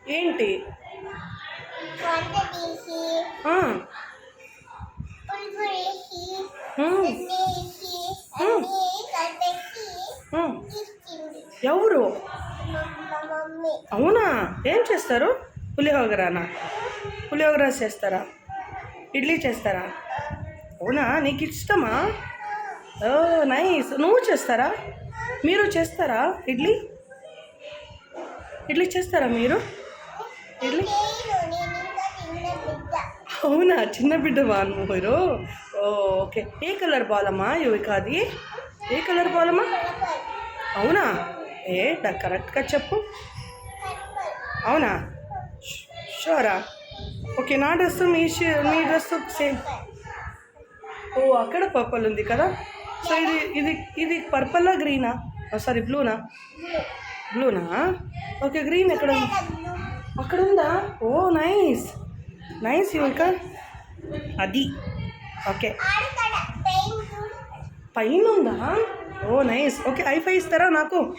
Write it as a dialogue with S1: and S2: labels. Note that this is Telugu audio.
S1: ఏంటి? ఎవరు? అవునా? ఏం చేస్తారు? పులిహోగరానా? పులిహోగర చేస్తారా? ఇడ్లీ చేస్తారా? అవునా? నీకు ఇష్టమా? ఓ నైస్. నువ్వు చేస్తారా? మీరు చేస్తారా ఇడ్లీ? ఇడ్లీ చేస్తారా మీరు? ఇడ్లీ అవునా? చిన్న బిడ్డ వాళ్ళు మీరు? ఓకే. ఏ కలర్ బాలమ్మా యువికాది? ఏ కలర్ బాలమ్మా? అవునా? కరెక్ట్గా చెప్పు. అవునా? షూరా? ఓకే. నా డ్రెస్ మీ డ్రెస్ సేమ్. ఓ అక్కడ పర్పుల్ ఉంది కదా. సో ఇది పర్పుల్లా గ్రీనా? సారీ బ్లూనా? బ్లూనా? ఓకే. గ్రీన్ ఎక్కడ? అక్కడ ఉందా? ఓ నైస్ నైస్ యువిక. అది ఓకే. పైన ఉందా? ఓ నైస్. ఓకే. ఐఫై ఇస్తారా నాకు?